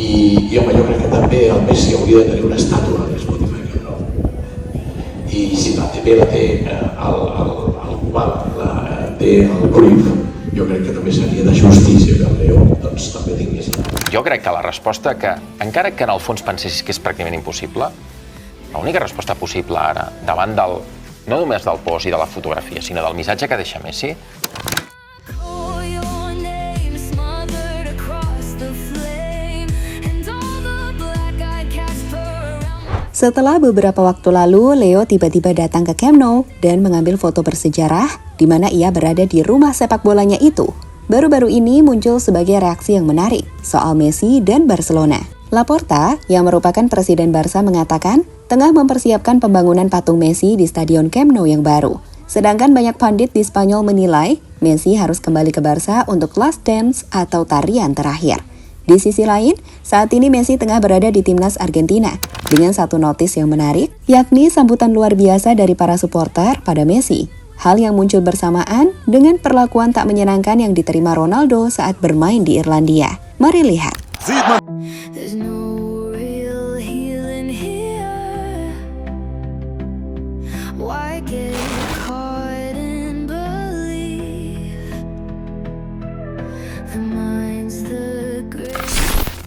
I home, jo crec que també el Messi hauria de tenir una estàtua a Spotify, no? I si també la té el Cubà, té el Cruyff, jo crec que també seria de justícia que el Leo doncs, també tingués. Jo crec que la resposta que, encara que en el fons pensessis que és pràcticament impossible, l'única resposta possible ara, davant del, no només del post i de la fotografia, sinó del missatge que deixa Messi, Setelah beberapa waktu lalu, Leo tiba-tiba datang ke Camp Nou dan mengambil foto bersejarah di mana ia berada di rumah sepak bolanya itu. Baru-baru ini muncul sebagai reaksi yang menarik soal Messi dan Barcelona. Laporta, yang merupakan presiden Barca, mengatakan tengah mempersiapkan pembangunan patung Messi di Stadion Camp Nou yang baru. Sedangkan banyak pandit di Spanyol menilai Messi harus kembali ke Barca untuk last dance atau tarian terakhir. Di sisi lain, saat ini Messi tengah berada di timnas Argentina dengan satu notis yang menarik, yakni sambutan luar biasa dari para supporter pada Messi. Hal yang muncul bersamaan dengan perlakuan tak menyenangkan yang diterima Ronaldo saat bermain di Irlandia. Mari lihat.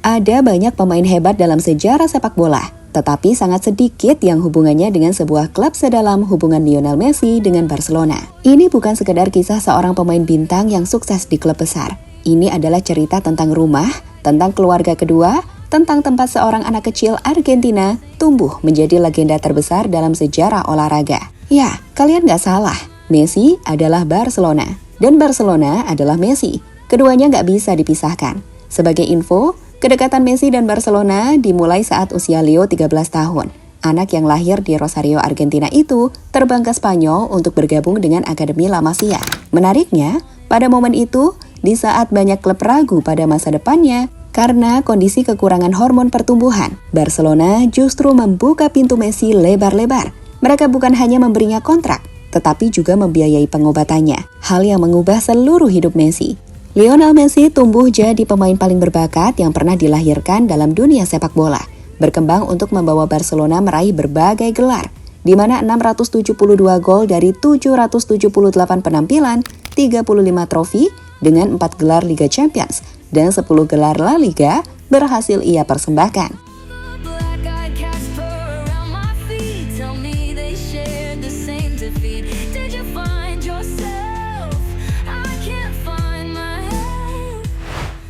Ada banyak pemain hebat dalam sejarah sepak bola, tetapi sangat sedikit yang hubungannya dengan sebuah klub sedalam hubungan Lionel Messi dengan Barcelona. Ini bukan sekedar kisah seorang pemain bintang yang sukses di klub besar. Ini adalah cerita tentang rumah, tentang keluarga kedua, tentang tempat seorang anak kecil Argentina tumbuh menjadi legenda terbesar dalam sejarah olahraga. Ya, kalian nggak salah, Messi adalah Barcelona, dan Barcelona adalah Messi. Keduanya nggak bisa dipisahkan. Sebagai info, kedekatan Messi dan Barcelona dimulai saat usia Leo 13 tahun. Anak yang lahir di Rosario, Argentina itu terbang ke Spanyol untuk bergabung dengan Akademi La Masia. Menariknya, pada momen itu, di saat banyak klub ragu pada masa depannya, karena kondisi kekurangan hormon pertumbuhan, Barcelona justru membuka pintu Messi lebar-lebar. Mereka bukan hanya memberinya kontrak, tetapi juga membiayai pengobatannya. Hal yang mengubah seluruh hidup Messi. Lionel Messi tumbuh jadi pemain paling berbakat yang pernah dilahirkan dalam dunia sepak bola. Berkembang untuk membawa Barcelona meraih berbagai gelar, di mana 672 gol dari 778 penampilan, 35 trofi dengan 4 gelar Liga Champions, dan 10 gelar La Liga berhasil ia persembahkan.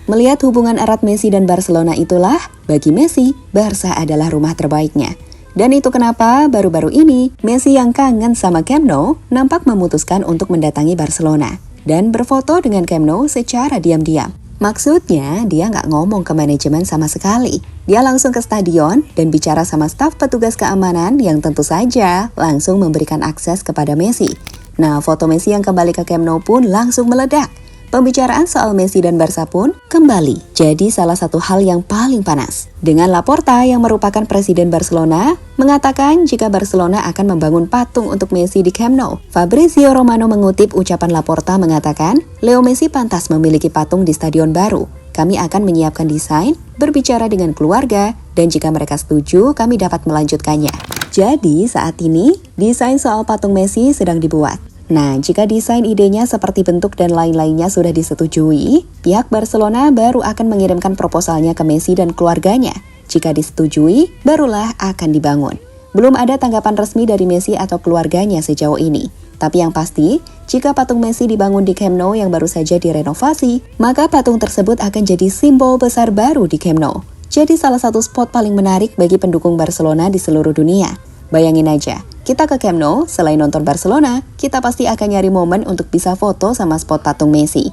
Melihat hubungan erat Messi dan Barcelona itulah, bagi Messi, Barca adalah rumah terbaiknya. Dan itu kenapa baru-baru ini, Messi yang kangen sama Camp Nou nampak memutuskan untuk mendatangi Barcelona dan berfoto dengan Camp Nou secara diam-diam. Maksudnya, dia nggak ngomong ke manajemen sama sekali. Dia langsung ke stadion dan bicara sama staf petugas keamanan yang tentu saja langsung memberikan akses kepada Messi. Nah, foto Messi yang kembali ke Camp Nou pun langsung meledak. Pembicaraan soal Messi dan Barca pun kembali jadi salah satu hal yang paling panas. Dengan Laporta yang merupakan presiden Barcelona, mengatakan jika Barcelona akan membangun patung untuk Messi di Camp Nou. Fabrizio Romano mengutip ucapan Laporta mengatakan, Leo Messi pantas memiliki patung di stadion baru. Kami akan menyiapkan desain, berbicara dengan keluarga, dan jika mereka setuju, kami dapat melanjutkannya. Jadi saat ini, desain soal patung Messi sedang dibuat. Nah, jika desain idenya seperti bentuk dan lain-lainnya sudah disetujui, pihak Barcelona baru akan mengirimkan proposalnya ke Messi dan keluarganya. Jika disetujui, barulah akan dibangun. Belum ada tanggapan resmi dari Messi atau keluarganya sejauh ini. Tapi yang pasti, jika patung Messi dibangun di Camp Nou yang baru saja direnovasi, maka patung tersebut akan jadi simbol besar baru di Camp Nou. Jadi salah satu spot paling menarik bagi pendukung Barcelona di seluruh dunia. Bayangin aja, kita ke Camp Nou, selain nonton Barcelona, kita pasti akan nyari momen untuk bisa foto sama spot patung Messi.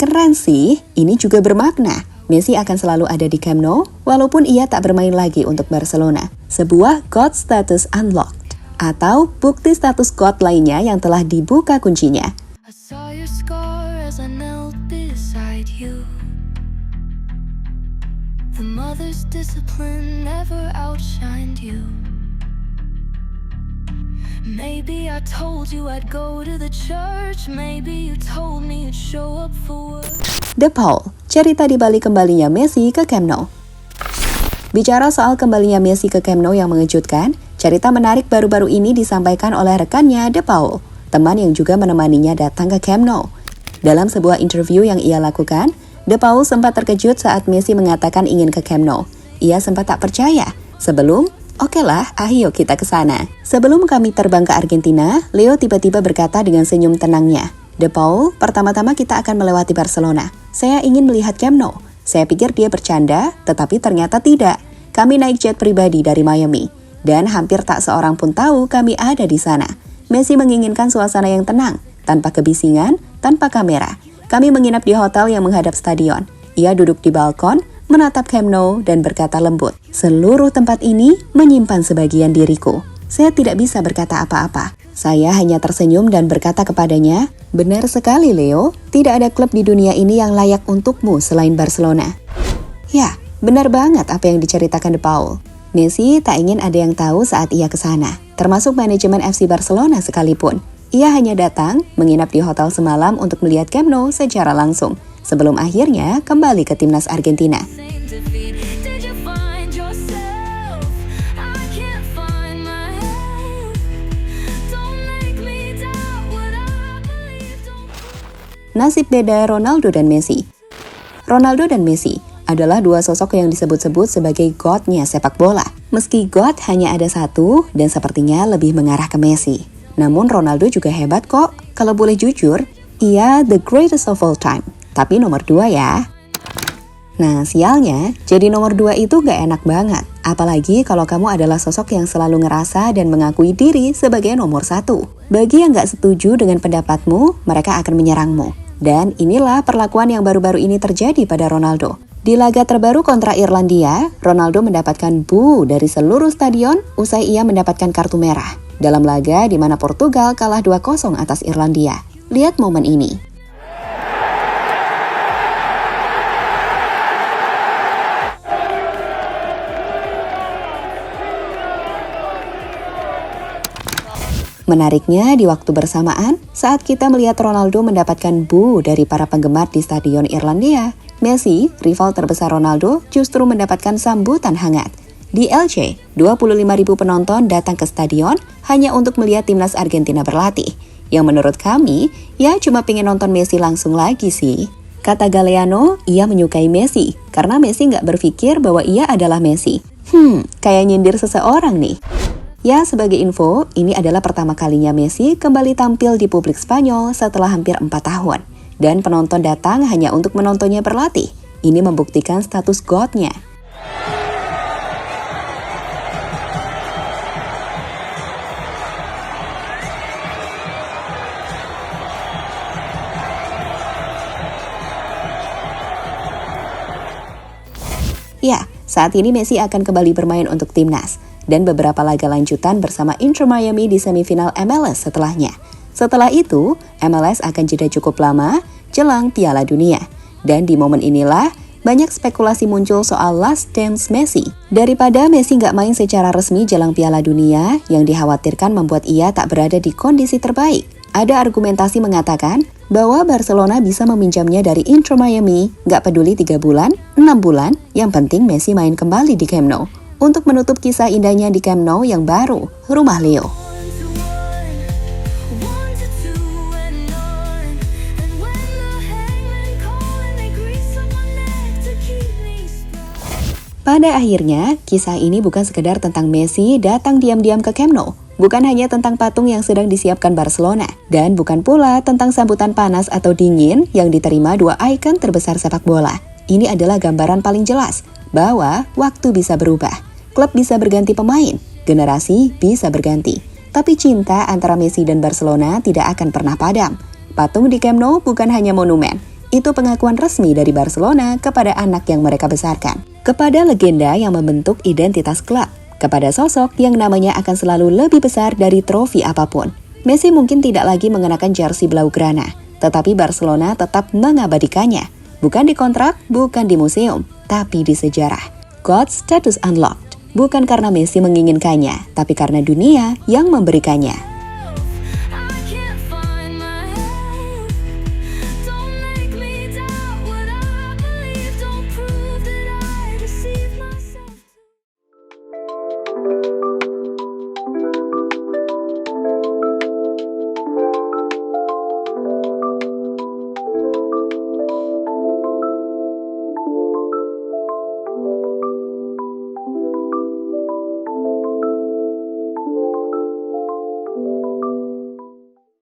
Keren sih. Ini juga bermakna. Messi akan selalu ada di Camp Nou, walaupun ia tak bermain lagi untuk Barcelona. Sebuah God Status Unlocked, atau bukti status God lainnya yang telah dibuka kuncinya. I saw your scar as I knelt beside you. The mother's discipline never outshined you. Maybe I told you I'd go to the church. Maybe you told me you'd show up for work. The Paul, cerita di balik kembalinya Messi ke Camp Nou. Bicara soal kembalinya Messi ke Camp Nou yang mengejutkan, cerita menarik baru-baru ini disampaikan oleh rekannya De Paul, teman yang juga menemaninya datang ke Camp Nou. Dalam sebuah interview yang ia lakukan, De Paul sempat terkejut saat Messi mengatakan ingin ke Camp Nou. Ia sempat tak percaya. Sebelum, "Oke lah, ayo kita ke sana." Sebelum kami terbang ke Argentina, Leo tiba-tiba berkata dengan senyum tenangnya, "De Paul, pertama-tama kita akan melewati Barcelona. Saya ingin melihat Camp Nou." Saya pikir dia bercanda, tetapi ternyata tidak. Kami naik jet pribadi dari Miami, dan hampir tak seorang pun tahu kami ada di sana. Messi menginginkan suasana yang tenang, tanpa kebisingan, tanpa kamera. Kami menginap di hotel yang menghadap stadion. Ia duduk di balkon, menatap Camp Nou dan berkata lembut, "Seluruh tempat ini menyimpan sebagian diriku." Saya tidak bisa berkata apa-apa. Saya hanya tersenyum dan berkata kepadanya, "Benar sekali Leo, tidak ada klub di dunia ini yang layak untukmu selain Barcelona." Ya, benar banget apa yang diceritakan De Paul. Messi tak ingin ada yang tahu saat ia ke sana, termasuk manajemen FC Barcelona sekalipun. Ia hanya datang, menginap di hotel semalam untuk melihat Camp Nou secara langsung, sebelum akhirnya kembali ke timnas Argentina. Nasib beda Ronaldo dan Messi. Ronaldo dan Messi adalah dua sosok yang disebut-sebut sebagai God-nya sepak bola. Meski God hanya ada satu dan sepertinya lebih mengarah ke Messi. Namun Ronaldo juga hebat kok. Kalau boleh jujur, ia the greatest of all time. Tapi nomor 2 ya. Nah sialnya, jadi nomor 2 itu gak enak banget. Apalagi kalau kamu adalah sosok yang selalu ngerasa dan mengakui diri sebagai nomor 1. Bagi yang gak setuju dengan pendapatmu, mereka akan menyerangmu. Dan inilah perlakuan yang baru-baru ini terjadi pada Ronaldo. Di laga terbaru kontra Irlandia, Ronaldo mendapatkan boo dari seluruh stadion usai ia mendapatkan kartu merah. Dalam laga di mana Portugal kalah 2-0 atas Irlandia. Lihat momen ini. Menariknya, di waktu bersamaan, saat kita melihat Ronaldo mendapatkan boo dari para penggemar di Stadion Irlandia, Messi, rival terbesar Ronaldo, justru mendapatkan sambutan hangat. Di LC, 25.000 penonton datang ke stadion hanya untuk melihat timnas Argentina berlatih. Yang menurut kami, ya cuma pengen nonton Messi langsung lagi sih. Kata Galeano, ia menyukai Messi, karena Messi nggak berpikir bahwa ia adalah Messi. Kayak nyindir seseorang nih. Ya, sebagai info, ini adalah pertama kalinya Messi kembali tampil di publik Spanyol setelah hampir 4 tahun. Dan penonton datang hanya untuk menontonnya berlatih. Ini membuktikan status God-nya. Ya, saat ini Messi akan kembali bermain untuk timnas. Dan beberapa laga lanjutan bersama Inter Miami di semifinal MLS setelahnya. Setelah itu, MLS akan jeda cukup lama jelang Piala Dunia. Dan di momen inilah, banyak spekulasi muncul soal last dance Messi. Daripada Messi nggak main secara resmi jelang Piala Dunia, yang dikhawatirkan membuat ia tak berada di kondisi terbaik. Ada argumentasi mengatakan bahwa Barcelona bisa meminjamnya dari Inter Miami, nggak peduli 3 bulan, 6 bulan, yang penting Messi main kembali di Camp Nou. Untuk menutup kisah indahnya di Camp Nou yang baru, rumah Leo. Pada akhirnya, kisah ini bukan sekedar tentang Messi datang diam-diam ke Camp Nou. Bukan hanya tentang patung yang sedang disiapkan Barcelona. Dan bukan pula tentang sambutan panas atau dingin yang diterima dua ikon terbesar sepak bola. Ini adalah gambaran paling jelas bahwa waktu bisa berubah. Klub bisa berganti pemain, generasi bisa berganti. Tapi cinta antara Messi dan Barcelona tidak akan pernah padam. Patung di Camp Nou bukan hanya monumen. Itu pengakuan resmi dari Barcelona kepada anak yang mereka besarkan. Kepada legenda yang membentuk identitas klub. Kepada sosok yang namanya akan selalu lebih besar dari trofi apapun. Messi mungkin tidak lagi mengenakan jersey Blaugrana. Tetapi Barcelona tetap mengabadikannya. Bukan di kontrak, bukan di museum, tapi di sejarah. God's status unlocked. Bukan karena Messi menginginkannya, tapi karena dunia yang memberikannya.